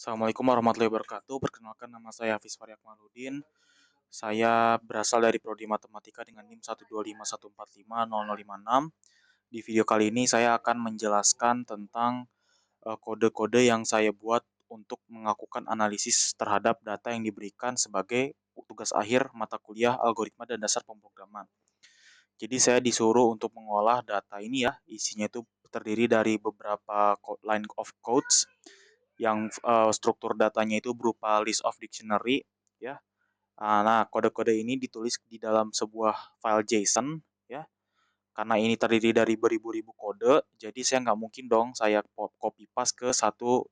Assalamualaikum warahmatullahi wabarakatuh. Perkenalkan nama saya Hafiz Farid Akmaludin. Saya berasal dari Prodi Matematika dengan NIM 12514500056. Di video kali ini saya akan menjelaskan tentang kode-kode yang saya buat untuk melakukan analisis terhadap data yang diberikan sebagai tugas akhir mata kuliah algoritma dan dasar pemrograman. Jadi saya disuruh untuk mengolah data ini ya, isinya itu terdiri dari beberapa line of codes yang struktur datanya itu berupa list of dictionary ya. Nah, kode-kode ini ditulis di dalam sebuah file JSON ya. Karena ini terdiri dari beribu-ribu kode, jadi saya nggak mungkin dong saya copy paste ke satu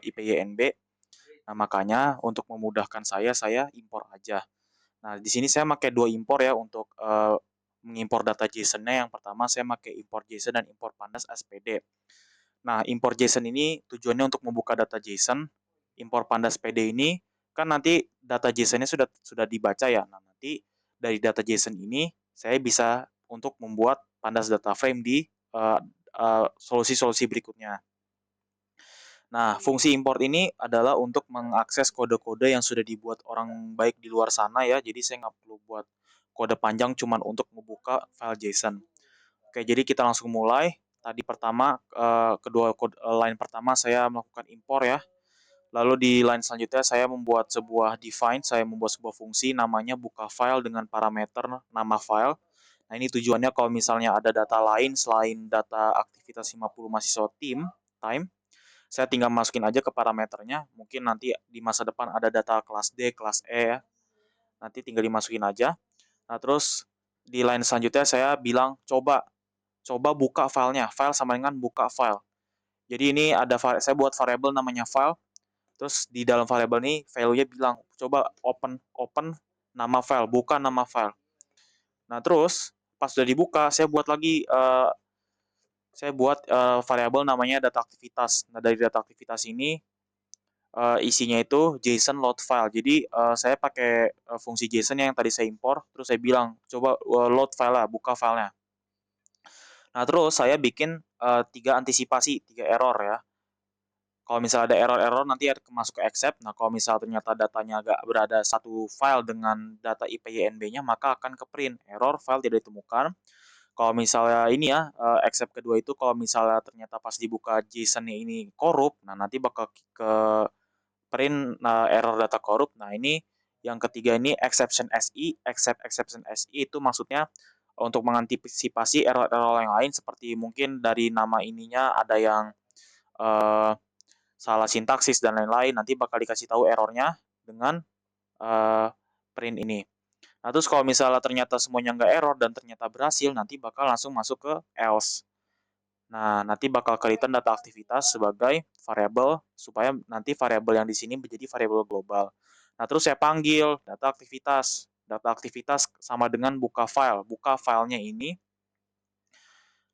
IPYNB. Nah, makanya untuk memudahkan saya impor aja. Nah, di sini saya pakai dua impor ya untuk mengimpor data JSON-nya. Yang pertama saya pakai import JSON dan import pandas SPD. Nah, import JSON ini tujuannya untuk membuka data JSON. Import pandas PD ini kan nanti data JSON-nya sudah dibaca ya. Nah, nanti dari data JSON ini saya bisa untuk membuat pandas data frame di solusi-solusi berikutnya. Nah, fungsi import ini adalah untuk mengakses kode-kode yang sudah dibuat orang baik di luar sana ya. Jadi saya nggak perlu buat kode panjang cuman untuk membuka file JSON. Oke, jadi kita langsung mulai. Tadi pertama, line pertama saya melakukan impor ya. Lalu di line selanjutnya saya membuat sebuah define, saya membuat sebuah fungsi namanya buka file dengan parameter nama file. Nah, ini tujuannya kalau misalnya ada data lain selain data aktivitas 50 mahasiswa time, saya tinggal masukin aja ke parameternya. Mungkin nanti di masa depan ada data kelas D, kelas E ya. Nanti tinggal dimasukin aja. Nah, terus di line selanjutnya saya bilang coba buka filenya. File sama dengan buka file. Jadi ini ada saya buat variabel namanya file. Terus di dalam variabel ini value-nya bilang coba open nama file, buka nama file. Nah, terus pas sudah dibuka saya buat variabel namanya data aktivitas. Nah, dari data aktivitas ini isinya itu JSON load file. Jadi saya pakai fungsi JSON yang tadi saya impor, terus saya bilang coba load file lah, buka filenya. Nah, terus saya bikin tiga antisipasi, tiga error ya. Kalau misalnya ada error-error nanti masuk ke accept. Nah, kalau misalnya ternyata datanya agak berada satu file dengan data IPYNB-nya, maka akan ke print error file tidak ditemukan. Kalau misalnya ini ya, accept kedua itu kalau misalnya ternyata pas dibuka JSON-nya ini korup, nah nanti bakal ke print error data korup. Nah, ini yang ketiga ini exception SI, exception SI itu maksudnya untuk mengantisipasi error-error yang lain seperti mungkin dari nama ininya ada yang uh, salah sintaksis dan lain-lain, nanti bakal dikasih tahu errornya dengan uh, print ini. Nah, terus kalau misalnya ternyata semuanya nggak error dan ternyata berhasil, nanti bakal langsung masuk ke else. Nah, nanti bakal return data aktivitas sebagai variabel supaya nanti variabel yang di sini menjadi variabel global. Nah, terus saya panggil data aktivitas. Data aktivitas sama dengan buka file. Buka filenya ini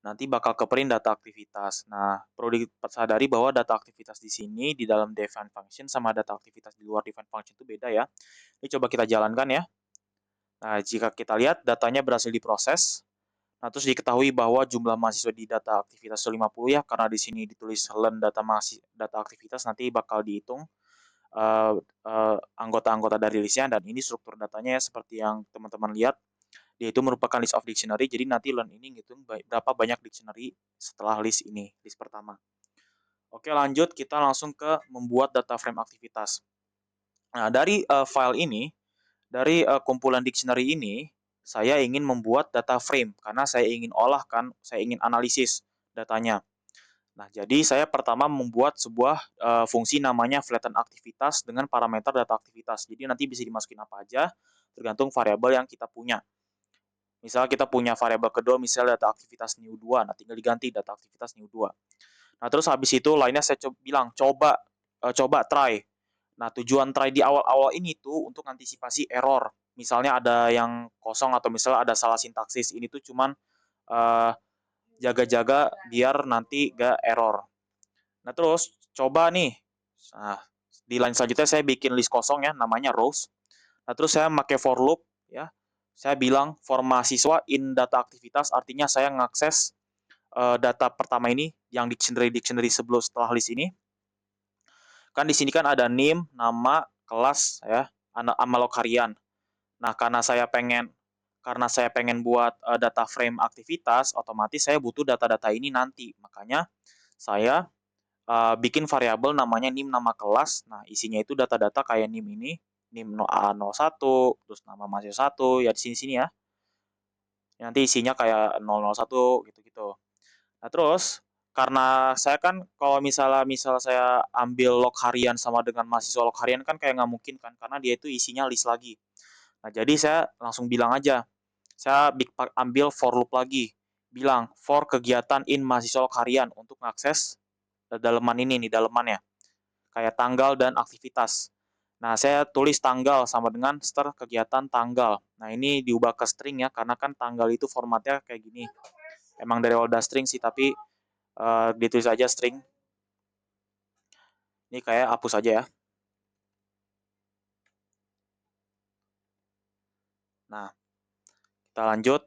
nanti bakal ke print data aktivitas. Nah, perlu disadari bahwa data aktivitas di sini di dalam define function sama data aktivitas di luar define function itu beda ya. Ini coba kita jalankan ya. Nah, jika kita lihat datanya berhasil diproses. Nah, terus diketahui bahwa jumlah mahasiswa di data aktivitas 50 ya, karena di sini ditulis learn data aktivitas, nanti bakal dihitung anggota-anggota dari listnya, dan ini struktur datanya ya, seperti yang teman-teman lihat, yaitu merupakan list of dictionary, jadi nanti learn ini ngitung berapa banyak dictionary setelah list ini, list pertama. Oke, lanjut kita langsung ke membuat data frame aktivitas. Nah, dari file ini, dari kumpulan dictionary ini, saya ingin membuat data frame karena saya ingin olah kan, saya ingin analisis datanya. Nah, jadi saya pertama membuat sebuah fungsi namanya flatten aktivitas dengan parameter data aktivitas. Jadi nanti bisa dimasukin apa aja tergantung variabel yang kita punya. Misalnya kita punya variabel kedua, misalnya data aktivitas new 2, nah tinggal diganti data aktivitas new 2. Nah, terus habis itu lainnya saya bilang coba try. Nah, tujuan try di awal-awal ini tuh untuk antisipasi error. Misalnya ada yang kosong atau misalnya ada salah sintaksis. Ini tuh cuman uh, jaga-jaga biar nanti gak error. Nah, terus coba nih. Nah, di line selanjutnya saya bikin list kosong ya, namanya rows. Nah, terus saya pakai for loop ya. Saya bilang for mahasiswa in data aktivitas, artinya saya ngakses data pertama ini yang dictionary sebelum setelah list ini. Kan di sini kan ada NIM, nama, kelas ya, sama log harian. Nah, karena saya pengen buat data frame aktivitas, otomatis saya butuh data-data ini nanti. Makanya saya bikin variabel namanya NIM nama kelas. Nah, isinya itu data-data kayak NIM ini, NIM A01, terus nama mahasiswa 1, ya di sini-sini ya. Nanti isinya kayak 001 gitu-gitu. Nah, terus karena saya kan kalau misal saya ambil log harian sama dengan mahasiswa log harian kan kayak nggak mungkin kan, karena dia itu isinya list lagi. Nah, jadi saya langsung bilang aja, saya ambil for loop lagi, bilang for kegiatan in mahasiswa log harian untuk mengakses daleman ini nih, dalemannya, kayak tanggal dan aktivitas. Nah, saya tulis tanggal sama dengan start kegiatan tanggal. Nah, ini diubah ke string ya, karena kan tanggal itu formatnya kayak gini. Emang dari awal udah string sih, tapi ditulis aja string. Ini kayak hapus aja ya. Nah, kita lanjut.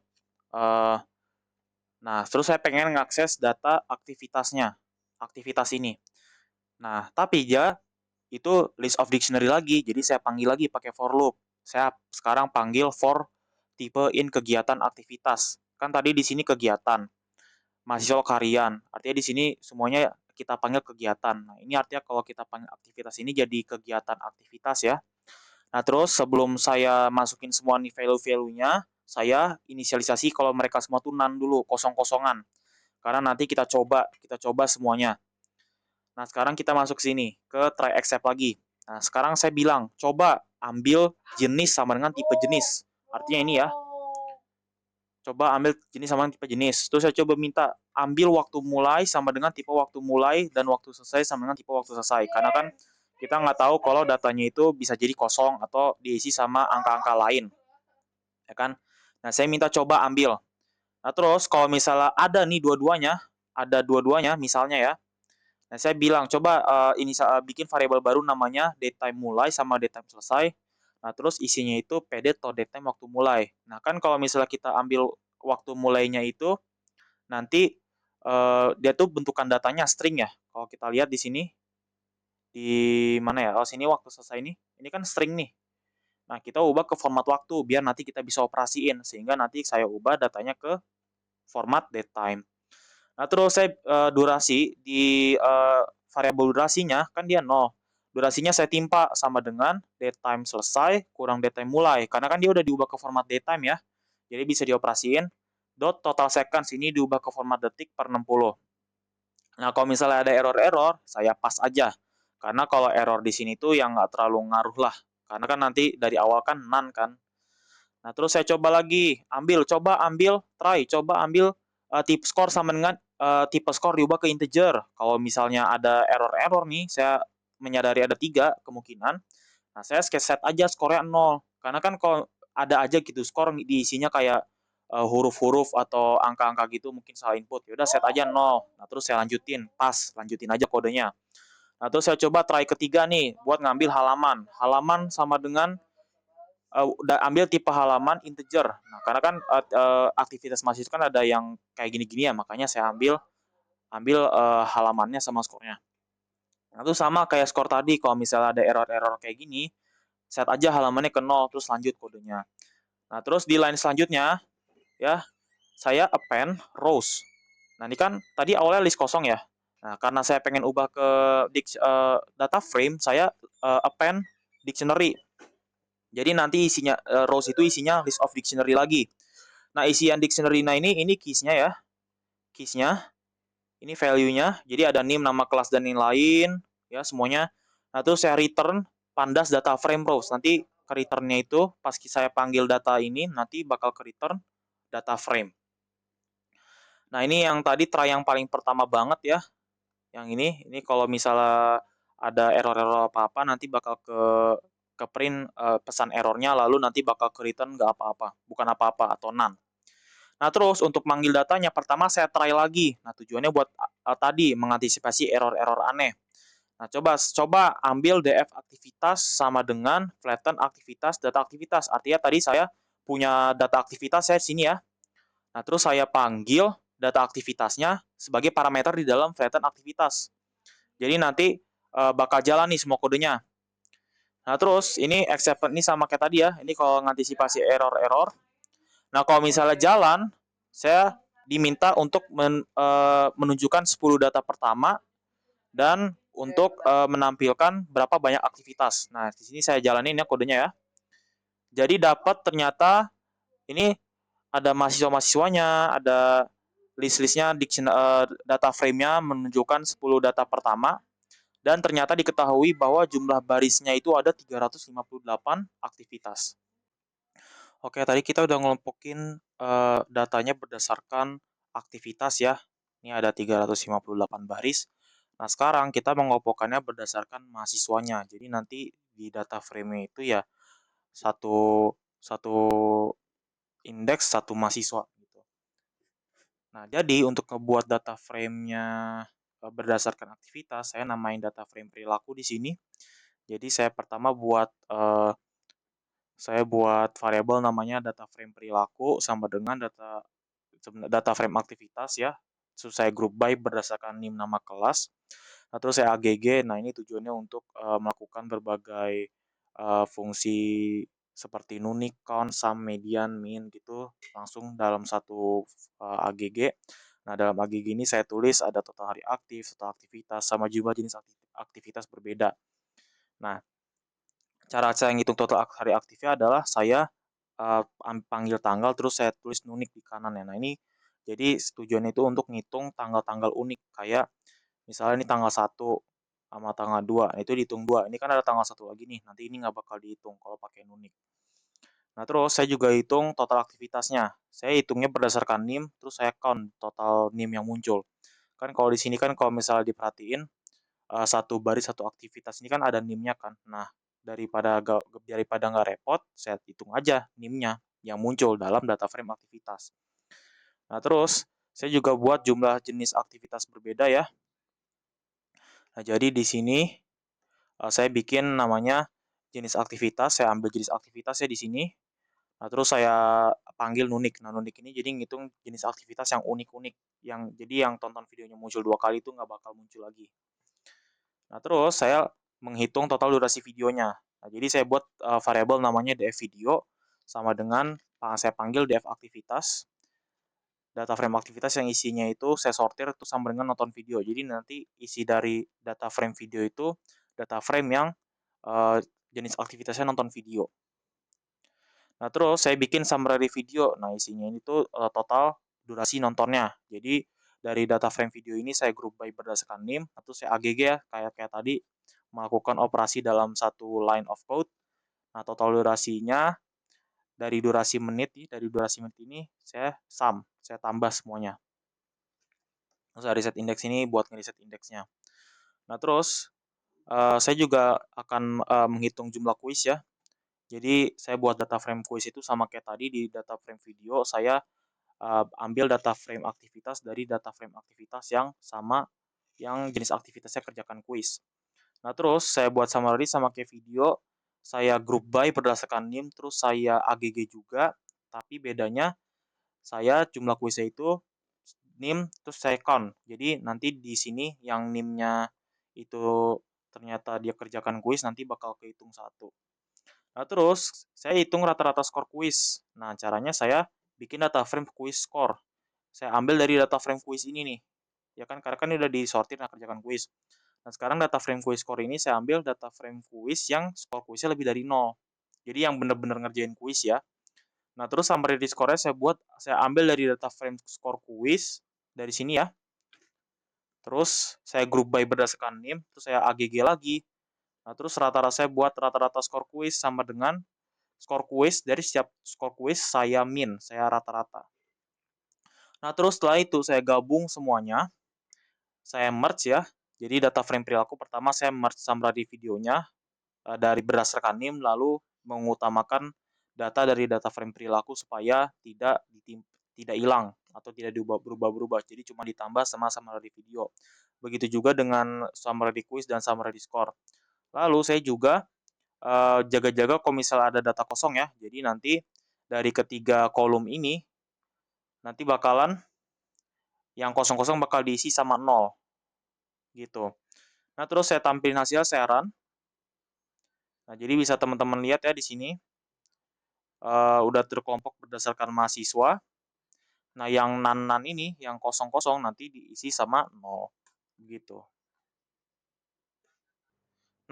Uh, nah, terus saya pengen ngakses data aktivitasnya, aktivitas ini. Nah, tapi dia itu list of dictionary lagi, jadi saya panggil lagi pakai for loop. Saya sekarang panggil for tipe in kegiatan aktivitas. Kan tadi di sini kegiatan, mahasiswa harian. Artinya di sini semuanya kita panggil kegiatan. Nah, ini artinya kalau kita panggil aktivitas ini jadi kegiatan aktivitas ya. Nah, terus sebelum saya masukin semua nih value-value-nya, saya inisialisasi kalau mereka semua tuh none dulu, kosong-kosongan. Karena nanti kita coba semuanya. Nah, sekarang kita masuk sini ke try except lagi. Nah, sekarang saya bilang, coba ambil jenis sama dengan tipe jenis. Artinya ini ya, coba ambil jenis sama dengan tipe jenis. Terus saya coba minta ambil waktu mulai sama dengan tipe waktu mulai dan waktu selesai sama dengan tipe waktu selesai. Karena kan kita nggak tahu kalau datanya itu bisa jadi kosong atau diisi sama angka-angka lain, ya kan? Nah, saya minta coba ambil. Nah, terus kalau misalnya ada dua-duanya, misalnya ya. Nah, saya bilang coba ini bikin variabel baru namanya datetime mulai sama datetime selesai. Nah, terus isinya itu PD atau datetime waktu mulai. Nah, kan kalau misalnya kita ambil waktu mulainya itu nanti dia tuh bentukan datanya string ya. Kalau kita lihat di sini di mana ya? Oh, sini waktu selesai ini. Ini kan string nih. Nah, kita ubah ke format waktu biar nanti kita bisa operasiin sehingga nanti saya ubah datanya ke format datetime. Nah, terus saya durasi di variabel durasinya kan dia 0. Durasinya saya timpa sama dengan datetime selesai kurang datetime mulai. Karena kan dia udah diubah ke format datetime ya. Jadi bisa dioperasiin. Dot total seconds ini diubah ke format detik per 60. Nah, kalau misalnya ada error-error, saya pas aja. Karena kalau error di sini tuh yang nggak terlalu ngaruh lah. Karena kan nanti dari awal kan none kan. Nah, terus saya coba lagi, coba ambil tipe skor sama dengan tipe skor diubah ke integer. Kalau misalnya ada error-error nih, saya menyadari ada 3 kemungkinan. Nah, saya set aja skornya 0. Karena kan kalau ada aja gitu skor diisinya kayak huruf-huruf atau angka-angka gitu mungkin salah input. Ya udah set aja 0. Nah, terus saya lanjutin aja kodenya. Nah, terus saya coba try ketiga nih buat ngambil halaman. Halaman sama dengan ambil tipe halaman integer. Nah, karena kan aktivitas mahasiswa kan ada yang kayak gini-gini ya, makanya saya ambil halamannya sama skornya. Nah, itu sama kayak skor tadi, kalau misalnya ada error-error kayak gini, set aja halamannya ke 0, terus lanjut kodenya. Nah, terus di line selanjutnya, ya, saya append rows. Nah, ini kan tadi awalnya list kosong ya. Nah, karena saya pengen ubah ke data frame, saya append dictionary. Jadi nanti isinya rows itu isinya list of dictionary lagi. Nah, isian dictionary ini keys-nya ya. Keys-nya, ini value-nya. Jadi ada name, nama kelas dan lain-lain ya semuanya. Nah, terus saya return pandas data frame rows. Nanti ke return-nya itu pas saya panggil data ini nanti bakal ke return data frame. Nah, ini yang tadi try yang paling pertama banget ya. Yang ini kalau misalnya ada error-error apa-apa nanti bakal ke print pesan errornya lalu nanti bakal ke return nggak apa-apa, bukan apa-apa atau none. Nah, terus untuk manggil datanya pertama saya try lagi. Nah, tujuannya buat tadi mengantisipasi error-error aneh. Nah, coba ambil df aktivitas sama dengan flatten aktivitas data aktivitas. Artinya tadi saya punya data aktivitas saya di sini ya. Nah, terus saya panggil data aktivitasnya sebagai parameter di dalam flatten aktivitas. Jadi nanti bakal jalan nih semua kodenya. Nah, terus ini except ini sama kayak tadi ya. Ini kalau ngantisipasi error-error. Nah, kalau misalnya jalan, saya diminta untuk menunjukkan 10 data pertama dan untuk menampilkan berapa banyak aktivitas. Nah, di sini saya jalanin ya kodenya ya. Jadi dapat ternyata ini ada mahasiswa-mahasiswanya, ada list-listnya, data frame-nya menunjukkan 10 data pertama, dan ternyata diketahui bahwa jumlah barisnya itu ada 358 aktivitas. Oke, tadi kita udah ngelompokin datanya berdasarkan aktivitas ya. Ini ada 358 baris. Nah, sekarang kita mengelompokkannya berdasarkan mahasiswanya. Jadi nanti di data frame-nya itu ya satu satu indeks satu mahasiswa gitu. Nah, jadi untuk ngebuat data frame-nya berdasarkan aktivitas, saya namain data frame perilaku di sini. Jadi saya buat variabel namanya data frame perilaku sama dengan data frame aktivitas ya. Terus saya group by berdasarkan NIM nama kelas. Nah, terus saya AGG. Nah, ini tujuannya untuk melakukan berbagai fungsi seperti nunik, count, sum, median, min gitu langsung dalam satu AGG. Nah, dalam AGG ini saya tulis ada total hari aktif, total aktivitas, sama jumlah jenis aktivitas berbeda. Nah, cara saya ngitung total hari aktifnya adalah saya panggil tanggal terus saya tulis nunik di kanan ya. Nah, ini jadi tujuan itu untuk ngitung tanggal-tanggal unik kayak misalnya ini tanggal 1 sama tanggal 2, nah itu dihitung 2. Ini kan ada tanggal 1 lagi nih, nanti ini nggak bakal dihitung kalau pakai nunik. Nah, terus saya juga hitung total aktivitasnya. Saya hitungnya berdasarkan NIM, terus saya count total NIM yang muncul. Kan kalau di sini kan kalau misalnya diperhatiin, satu baris satu aktivitas ini kan ada NIM-nya kan. Nah, daripada nggak repot, saya hitung aja NIM-nya yang muncul dalam data frame aktivitas. Nah, terus saya juga buat jumlah jenis aktivitas berbeda ya. Nah, jadi di sini saya bikin namanya jenis aktivitas, saya ambil jenis aktivitasnya di sini. Nah, terus saya panggil nunik. Nah, nunik ini jadi ngitung jenis aktivitas yang unik-unik. Yang tonton videonya muncul 2 kali itu nggak bakal muncul lagi. Nah, terus saya menghitung total durasi videonya. Nah, jadi saya buat variabel namanya df video sama dengan saya panggil df aktivitas. Data frame aktivitas yang isinya itu saya sortir itu sama dengan nonton video. Jadi nanti isi dari data frame video itu data frame yang jenis aktivitasnya nonton video. Nah, terus saya bikin summary video. Nah, isinya ini tuh total durasi nontonnya. Jadi dari data frame video ini saya group by berdasarkan NIM, atau saya AGG ya, kayak tadi melakukan operasi dalam satu line of code. Nah, total durasinya dari durasi menit ini saya tambah semuanya. Terus reset index ini buat ngereset indeksnya. Nah, terus saya juga akan menghitung jumlah kuis ya. Jadi saya buat data frame kuis itu sama kayak tadi di data frame video, saya ambil data frame aktivitas dari data frame aktivitas yang sama yang jenis aktivitasnya kerjakan kuis. Nah, terus saya buat summary sama kayak video, saya group by berdasarkan NIM, terus saya AGG juga, tapi bedanya saya jumlah kuisnya itu NIM terus saya count. Jadi nanti di sini yang NIM-nya itu ternyata dia kerjakan kuis nanti bakal kehitung satu. Nah, terus saya hitung rata-rata skor kuis. Nah, caranya saya bikin data frame kuis score. Saya ambil dari data frame kuis ini nih. Ya kan, karena kan udah disortir nah kerjakan kuis. Nah, sekarang data frame kuis score ini saya ambil data frame kuis yang skor kuisnya lebih dari 0. Jadi yang benar-benar ngerjain kuis ya. Nah, terus summary di score-nya saya ambil dari data frame skor kuis dari sini ya. Terus saya group by berdasarkan NIM, terus saya AGG lagi. Nah, terus saya buat rata-rata skor kuis sama dengan skor kuis dari setiap skor kuis saya saya rata-rata. Nah, terus setelah itu saya gabung semuanya, saya merge ya. Jadi data frame perilaku pertama saya merge summary videonya dari berdasarkan NIM lalu mengutamakan data dari data frame perilaku supaya tidak hilang atau tidak berubah-berubah. Jadi cuma ditambah sama summary video. Begitu juga dengan summary quiz dan summary score. Lalu saya juga jaga-jaga kalau misalnya ada data kosong ya. Jadi nanti dari ketiga kolom ini nanti bakalan yang kosong-kosong bakal diisi sama 0 gitu. Nah, terus saya tampilin hasil, saya run. Nah, jadi bisa teman-teman lihat ya di sini, udah terkelompok berdasarkan mahasiswa. Nah, yang nan-nan ini, yang kosong-kosong nanti diisi sama 0, begitu.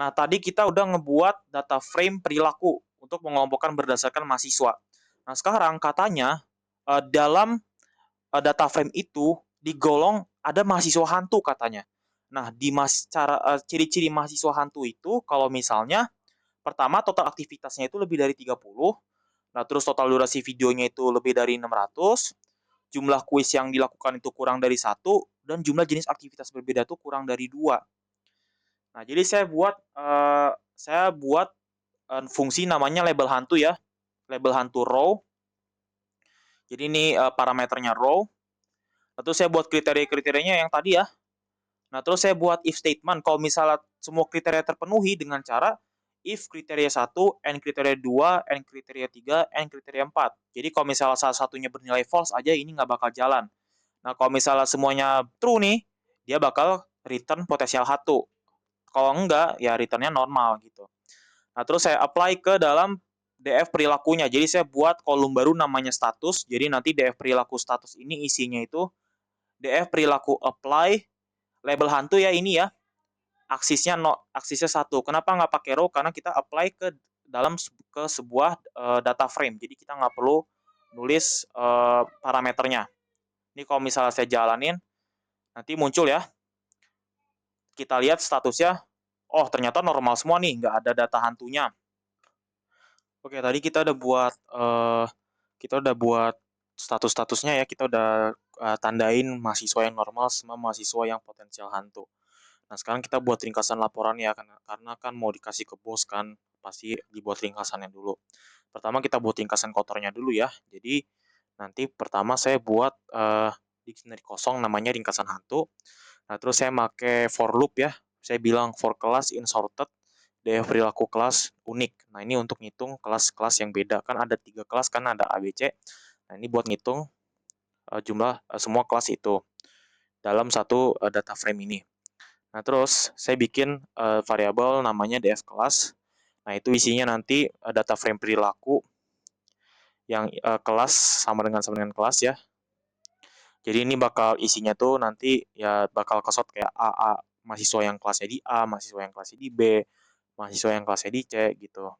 Nah, tadi kita udah ngebuat data frame perilaku untuk mengelompokkan berdasarkan mahasiswa. Nah, sekarang katanya dalam data frame itu digolong ada mahasiswa hantu katanya. Nah, ciri-ciri mahasiswa hantu itu kalau misalnya pertama total aktivitasnya itu lebih dari 30, nah terus total durasi videonya itu lebih dari 600, jumlah kuis yang dilakukan itu kurang dari 1, dan jumlah jenis aktivitas berbeda itu kurang dari 2. Nah, jadi saya buat fungsi namanya label hantu ya, label hantu row. Jadi ini parameternya row. Lalu saya buat kriteria-kriterianya yang tadi ya. Nah, terus saya buat if statement kalau misalnya semua kriteria terpenuhi dengan cara if kriteria 1, n kriteria 2, n kriteria 3, n kriteria 4. Jadi kalau misalnya salah satunya bernilai false aja ini nggak bakal jalan. Nah, kalau misalnya semuanya true nih, dia bakal return potensial satu. Kalau enggak, ya returnnya normal gitu. Nah, terus saya apply ke dalam DF perilakunya. Jadi saya buat kolom baru namanya status. Jadi nanti DF perilaku status ini isinya itu DF perilaku apply label hantu ya ini ya. Aksisnya satu. Kenapa nggak pakai row? Karena kita apply ke sebuah data frame. Jadi kita nggak perlu nulis parameternya. Ini kalau misalnya saya jalanin, nanti muncul ya. Kita lihat statusnya. Oh, ternyata normal semua nih, nggak ada data hantunya. Oke, tadi kita udah buat status-statusnya ya. Kita udah tandain mahasiswa yang normal sama mahasiswa yang potensial hantu. Nah, sekarang kita buat ringkasan laporan ya, karena kan mau dikasih ke bos kan, pasti dibuat ringkasannya dulu. Pertama kita buat ringkasan kotornya dulu ya. Jadi nanti pertama saya buat dictionary kosong namanya ringkasan hantu. Nah, terus saya pakai for loop ya. Saya bilang for class insorted df perilaku kelas unik. Nah, ini untuk ngitung kelas-kelas yang beda. Kan ada 3 kelas kan, ada A, B, C. Nah, ini buat ngitung jumlah semua kelas itu dalam satu data frame ini. Nah, terus saya bikin variabel namanya df kelas. Nah, itu isinya nanti data frame perilaku yang kelas sama dengan kelas ya. Jadi ini bakal isinya tuh nanti ya bakal kesot kayak A, mahasiswa yang kelasnya di A, mahasiswa yang kelasnya di B, mahasiswa yang kelasnya di C gitu.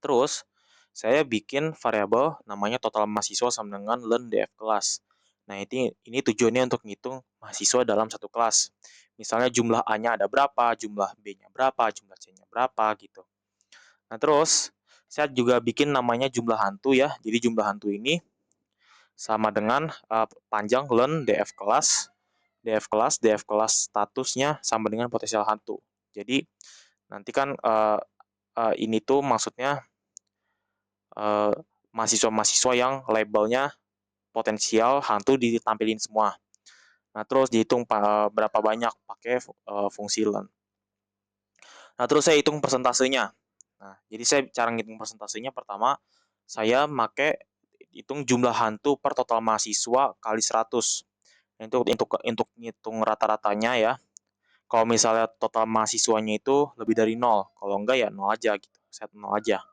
Terus saya bikin variabel namanya total mahasiswa sama dengan learn df kelas. Nah, ini tujuannya untuk ngitung mahasiswa dalam satu kelas. Misalnya jumlah A-nya ada berapa, jumlah B-nya berapa, jumlah C-nya berapa gitu. Nah, terus saya juga bikin namanya jumlah hantu ya. Jadi jumlah hantu ini sama dengan panjang learn df kelas statusnya sama dengan potensial hantu. Jadi nanti kan ini tuh maksudnya mahasiswa-mahasiswa yang labelnya potensial hantu ditampilin semua. Nah, terus dihitung berapa banyak pakai fungsi learn. Nah, terus saya hitung persentasenya. Nah, jadi saya cara ngitung persentasenya pertama saya pakai hitung jumlah hantu per total mahasiswa kali 100. Untuk ngitung rata-ratanya ya. Kalau misalnya total mahasiswanya itu lebih dari 0, kalau enggak ya 0 aja gitu. Set 0 aja.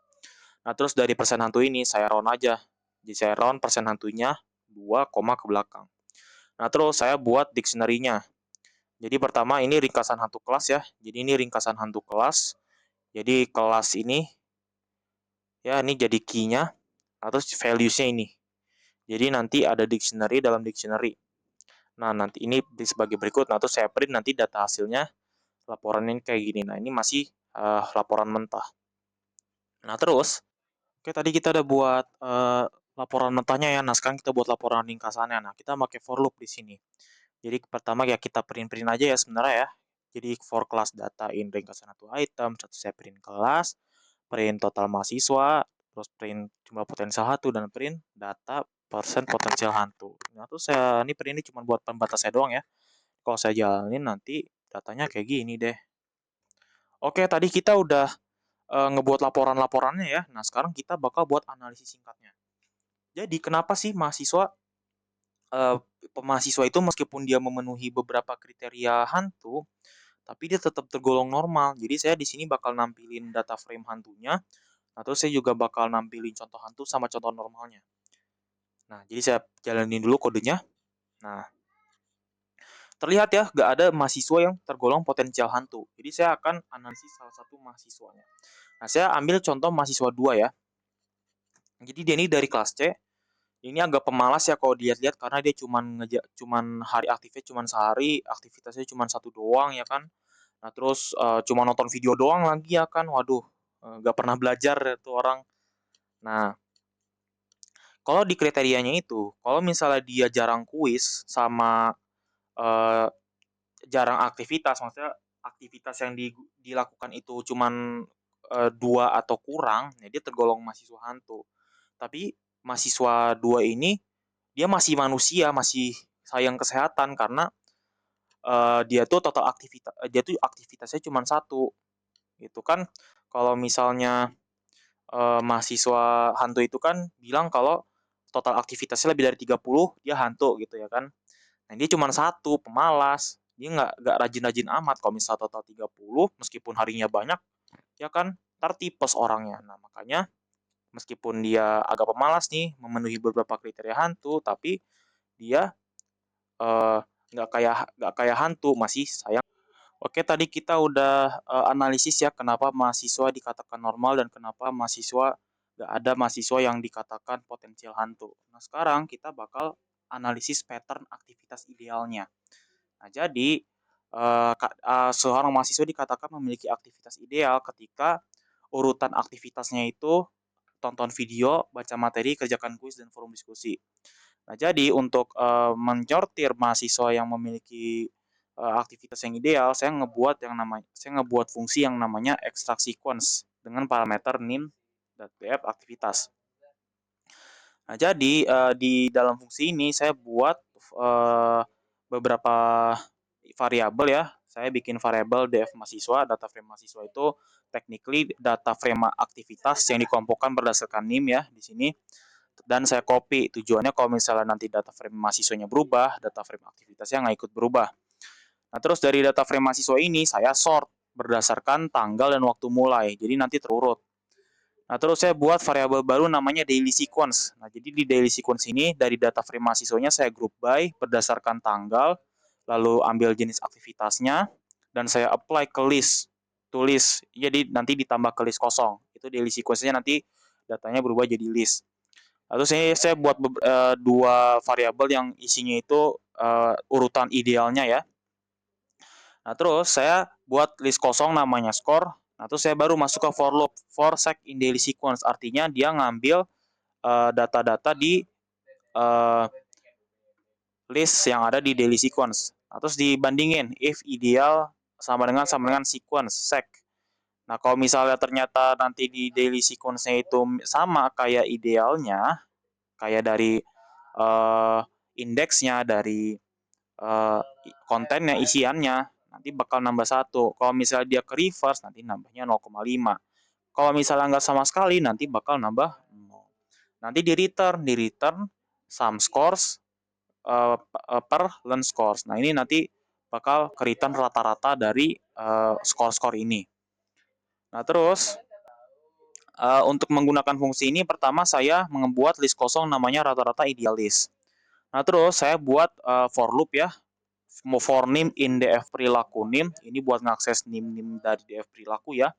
Nah, terus dari persen hantu ini saya round aja. Jadi saya round persen hantunya 2, ke belakang. Nah, terus saya buat dictionary-nya. Jadi pertama ini ringkasan hantu kelas ya. Jadi ini ringkasan hantu kelas. Jadi kelas ini ya ini jadi key-nya. Nah, terus values-nya ini. Jadi nanti ada dictionary dalam dictionary. Nah, nanti ini sebagai berikut. Nah, terus saya print nanti data hasilnya. Laporan ini kayak gini. Nah, ini masih laporan mentah. Nah, terus oke, tadi kita udah buat laporan mentahnya ya. Nah, sekarang kita buat laporan ringkasannya. Nah, kita pakai for loop di sini. Jadi pertama ya kita print-print aja ya sebenarnya ya. Jadi for class data in ringkasan satu item, satu saya print kelas, print total mahasiswa, terus print jumlah potensial hantu dan print data persen potensial hantu. Nah, terus saya ini print ini cuma buat pembatasnya doang ya. Kalau saya jalanin nanti datanya kayak gini deh. Oke, tadi kita udah ngebuat laporan-laporannya ya. Nah, sekarang kita bakal buat analisis singkatnya. Jadi, kenapa sih mahasiswa itu meskipun dia memenuhi beberapa kriteria hantu, tapi dia tetap tergolong normal. Jadi saya di sini bakal nampilin data frame hantunya, nah terus saya juga bakal nampilin contoh hantu sama contoh normalnya. Nah, jadi saya jalanin dulu kodenya. Nah, terlihat ya, nggak ada mahasiswa yang tergolong potensial hantu. Jadi saya akan analisis salah satu mahasiswanya. Nah, saya ambil contoh mahasiswa 2 ya. Jadi dia ini dari kelas C. Ini agak pemalas ya kalau dilihat-lihat karena dia cuman hari aktifnya cuman sehari, aktivitasnya cuman satu doang ya kan. Nah, terus cuma nonton video doang lagi ya kan. Waduh, nggak pernah belajar tuh orang. Nah, kalau di kriterianya itu, kalau misalnya dia jarang kuis sama eh, jarang aktivitas, maksudnya aktivitas yang dilakukan itu cuman 2 atau kurang, ya dia tergolong mahasiswa hantu. Tapi mahasiswa 2 ini dia masih manusia, masih sayang kesehatan karena dia tuh total aktivitas dia tuh aktivitasnya cuma satu. Itu kan kalau misalnya mahasiswa hantu itu kan bilang kalau total aktivitasnya lebih dari 30 dia hantu gitu ya kan. Nah, dia cuma satu, pemalas. Dia nggak rajin-rajin amat. Kalau misalnya total 30, meskipun harinya banyak, ya kan, ntar tipes orangnya. Nah, makanya meskipun dia agak pemalas nih, memenuhi beberapa kriteria hantu, tapi dia eh, nggak kayak hantu, masih sayang. Oke, tadi kita udah analisis ya kenapa mahasiswa dikatakan normal dan kenapa mahasiswa nggak ada mahasiswa yang dikatakan potensial hantu. Nah, sekarang kita bakal analisis pattern aktivitas idealnya. Nah, jadi seorang mahasiswa dikatakan memiliki aktivitas ideal ketika urutan aktivitasnya itu tonton video, baca materi, kerjakan kuis, dan forum diskusi. Nah, jadi untuk menyortir mahasiswa yang memiliki aktivitas yang ideal, saya ngebuat fungsi yang namanya extract sequence dengan parameter nim dan df aktivitas. Nah, jadi di dalam fungsi ini saya buat beberapa variabel ya. Saya bikin variabel df mahasiswa, data frame mahasiswa itu technically data frame aktivitas yang dikelompokkan berdasarkan nim ya di sini. Dan saya copy, tujuannya kalau misalnya nanti data frame mahasiswanya berubah, data frame aktivitasnya nggak ikut berubah. Nah, terus dari data frame mahasiswa ini saya sort berdasarkan tanggal dan waktu mulai, jadi nanti terurut. Nah, terus saya buat variabel baru namanya daily sequence. Nah, jadi di daily sequence ini dari data frame mahasiswanya saya group by berdasarkan tanggal, lalu ambil jenis aktivitasnya, dan saya apply ke list, tulis. Jadi nanti ditambah ke list kosong. Itu daily sequence-nya nanti datanya berubah jadi list. Lalu saya buat dua variabel yang isinya itu urutan idealnya ya. Nah, terus saya buat list kosong namanya score. Nah, terus saya baru masuk ke for loop, for sec in daily sequence. Artinya dia ngambil data-data di uh, list yang ada di daily sequence. Nah, terus dibandingin if ideal sama dengan sequence sec. Nah, kalau misalnya ternyata nanti di daily sequence-nya itu sama kayak idealnya, kayak dari indeksnya, dari kontennya, isiannya, nanti bakal nambah satu. Kalau misalnya dia ke reverse, nanti nambahnya 0,5. Kalau misalnya nggak sama sekali, nanti bakal nambah 0. Nanti di return sum scores per learn scores. Nah, ini nanti bakal ke return rata-rata dari skor-skor ini. Nah, terus untuk menggunakan fungsi ini, pertama saya membuat list kosong namanya rata-rata idealis. Nah, terus saya buat for loop ya, for nim in df perilaku nim, ini buat ngakses nim dari df perilaku ya.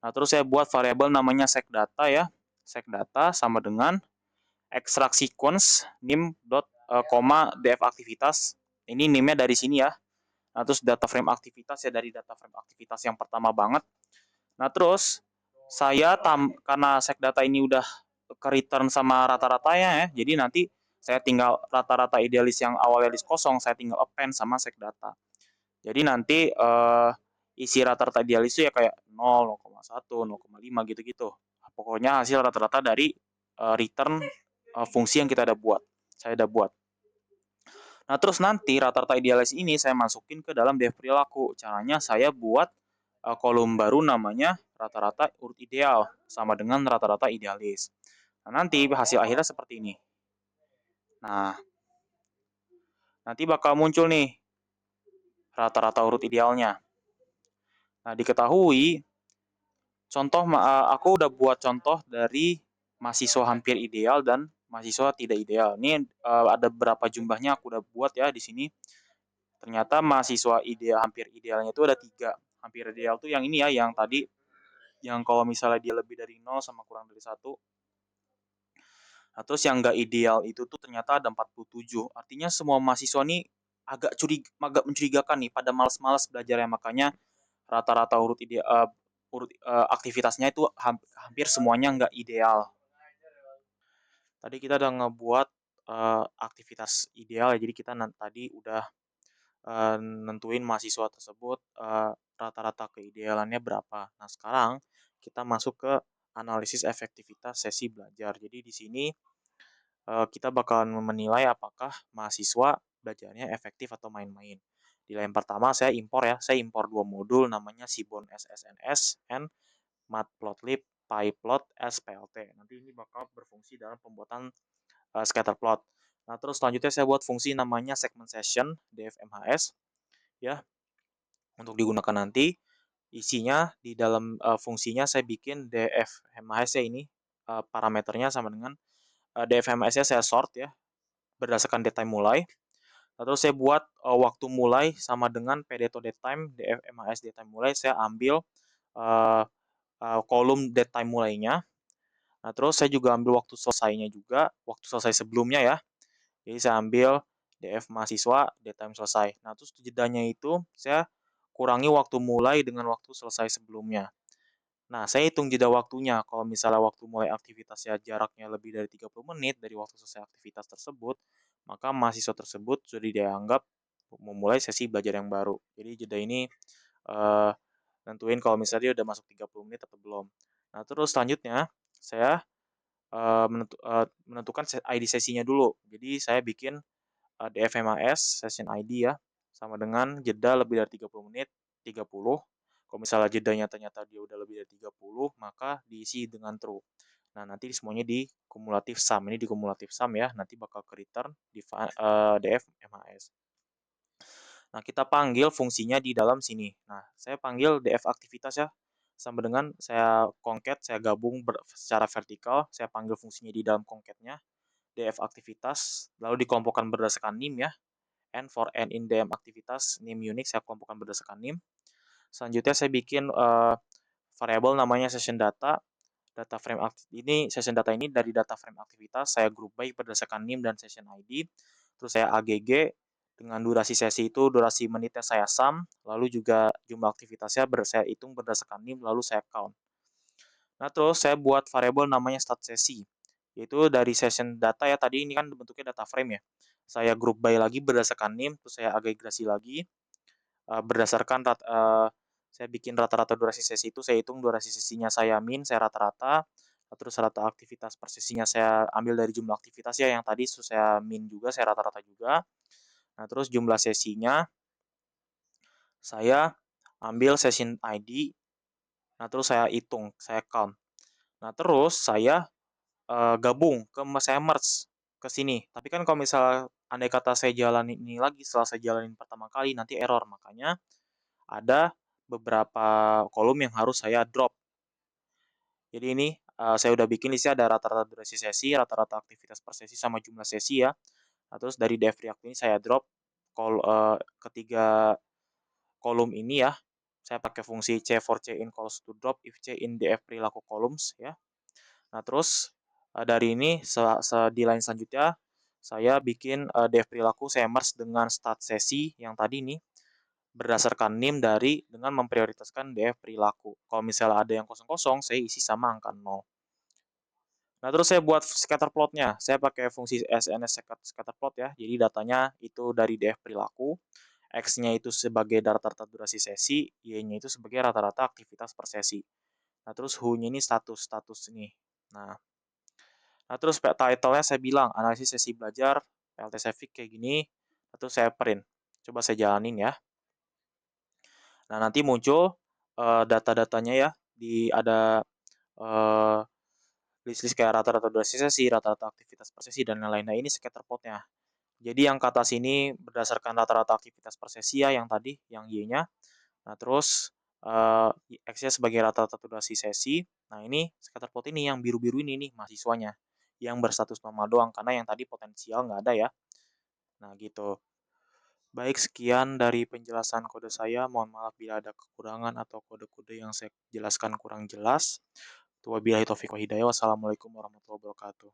Nah, terus saya buat variabel namanya sec data ya, sec data sama dengan extract sequence nim dot koma df aktivitas, ini nimnya dari sini ya. Nah, terus data frame aktivitas ya dari data frame aktivitas yang pertama banget. Nah, terus karena sec data ini udah ke return sama rata-ratanya ya, jadi nanti saya tinggal rata-rata idealis yang awalnya list kosong, saya tinggal append sama sec data. Jadi nanti isi rata-rata idealis itu ya kayak 0, 0,1, 0,5 gitu-gitu. Pokoknya hasil rata-rata dari return fungsi yang saya udah buat. Nah, terus nanti rata-rata idealis ini saya masukin ke dalam def perilaku. Caranya saya buat kolom baru namanya rata-rata urut ideal sama dengan rata-rata idealis. Nah, nanti hasil akhirnya seperti ini. Nah, nanti bakal muncul nih rata-rata urut idealnya. Nah, diketahui contoh aku udah buat contoh dari mahasiswa hampir ideal dan mahasiswa tidak ideal. Ini ada berapa jumlahnya aku udah buat ya di sini. Ternyata mahasiswa ideal hampir idealnya itu ada 3. Hampir ideal tuh yang ini ya, yang tadi yang kalau misalnya dia lebih dari 0 sama kurang dari 1. Nah, terus yang nggak ideal itu tuh ternyata ada 47. Artinya semua mahasiswa nih agak mencurigakan nih, pada malas-malas belajar ya, makanya rata-rata aktivitasnya itu hampir semuanya nggak ideal. Tadi kita udah ngebuat aktivitas ideal ya, jadi kita tadi udah nentuin mahasiswa tersebut rata-rata keidealannya berapa. Nah, sekarang kita masuk ke analisis efektivitas sesi belajar. Jadi di sini kita bakalan menilai apakah mahasiswa belajarnya efektif atau main-main. Di lain pertama saya impor 2 modul namanya Seaborn SSNS and Matplotlib PyPlot SPLT. Nanti ini bakal berfungsi dalam pembuatan scatter plot. Nah, terus selanjutnya saya buat fungsi namanya segment session DFMHS ya, untuk digunakan nanti. Isinya di dalam fungsinya saya bikin DFMHS ya, ini parameternya sama dengan DFMHS-nya saya sort ya berdasarkan date time mulai. Terus saya buat waktu mulai sama dengan PDTO date time, DFMHS date time mulai saya ambil uh, kolom date time mulainya. Nah, terus saya juga ambil waktu selesainya juga, waktu selesai sebelumnya ya. Jadi saya ambil DF mahasiswa, date time selesai. Nah, terus jedanya itu saya kurangi waktu mulai dengan waktu selesai sebelumnya. Nah, saya hitung jeda waktunya. Kalau misalnya waktu mulai aktivitasnya jaraknya lebih dari 30 menit dari waktu selesai aktivitas tersebut, maka mahasiswa tersebut sudah dianggap memulai sesi belajar yang baru. Jadi jeda ini eh, nentuin kalau misalnya dia udah masuk 30 menit atau belum. Nah, terus selanjutnya saya menentukan ID sesinya dulu. Jadi saya bikin DFMAS session ID ya, sama dengan jeda lebih dari 30 menit, 30. Kalau misalnya jedanya ternyata dia udah lebih dari 30, maka diisi dengan true. Nah, nanti semuanya di kumulatif sum. Ini di kumulatif sum ya, nanti bakal ke return di df MHS. Nah, kita panggil fungsinya di dalam sini. Nah, saya panggil df aktivitas ya, sama dengan saya concat, saya gabung secara vertikal, saya panggil fungsinya di dalam concatnya, df aktivitas, lalu dikelompokkan berdasarkan nim ya, n for n in dm aktivitas, nim Unix saya kelompokkan berdasarkan nim. Selanjutnya saya bikin variabel namanya session data. Data frame ini session data ini dari data frame aktivitas saya group by berdasarkan nim dan session ID. Terus saya agg dengan durasi sesi itu durasi menitnya saya sum, lalu juga jumlah aktivitasnya saya hitung berdasarkan nim lalu saya count. Nah, terus saya buat variabel namanya start sesi. Yaitu dari session data ya, tadi ini kan bentuknya data frame ya. Saya group by lagi berdasarkan nim, terus saya agregasi lagi berdasarkan saya bikin rata-rata durasi sesi itu, saya hitung durasi sesinya saya min, saya rata-rata, terus rata aktivitas per sesinya saya ambil dari jumlah aktivitas ya, yang tadi saya min juga, saya rata-rata juga. Nah, terus jumlah sesinya saya ambil session ID, nah terus saya hitung, saya count. Nah, terus saya gabung saya merge ke sini. Tapi kan kalau misal andai kata saya jalanin ini lagi setelah saya jalanin pertama kali nanti error. Makanya ada beberapa kolom yang harus saya drop. Jadi ini saya udah bikin listnya ada rata-rata durasi sesi, rata-rata aktivitas per sesi sama jumlah sesi ya. Nah, terus dari dev react ini saya drop ketiga kolom ini ya. Saya pakai fungsi c for c in calls to drop if c in df perilaku columns ya. Nah, terus dari ini di line selanjutnya saya bikin dev perilaku saya merge dengan start sesi yang tadi nih berdasarkan nim dengan memprioritaskan df perilaku. Kalau misalnya ada yang kosong-kosong, saya isi sama angka 0. Nah, terus saya buat scatter plotnya. Saya pakai fungsi SNS scatter plot ya. Jadi datanya itu dari df perilaku, X-nya itu sebagai rata-rata durasi sesi, Y-nya itu sebagai rata-rata aktivitas per sesi. Nah, terus who-nya ini status ini. Nah, terus title-nya saya bilang analisis sesi belajar PLT Savik kayak gini. Terus saya print. Coba saya jalanin ya. Nah, nanti muncul data-datanya ya, ada uh, list-list kayak rata-rata durasi sesi, rata-rata aktivitas per sesi, dan lain-lain. Nah, ini scatter plotnya. Jadi yang ke atas ini berdasarkan rata-rata aktivitas per sesi ya, yang tadi, yang Y-nya. Nah, terus X-nya sebagai rata-rata durasi sesi. Nah, ini scatterplot ini yang biru-biru ini nih mahasiswanya, yang berstatus normal doang, karena yang tadi potensial nggak ada ya. Nah, gitu. Baik, sekian dari penjelasan kode saya. Mohon maaf bila ada kekurangan atau kode-kode yang saya jelaskan kurang jelas. Wabillahi taufiq wa hidayah. Wassalamualaikum warahmatullahi wabarakatuh.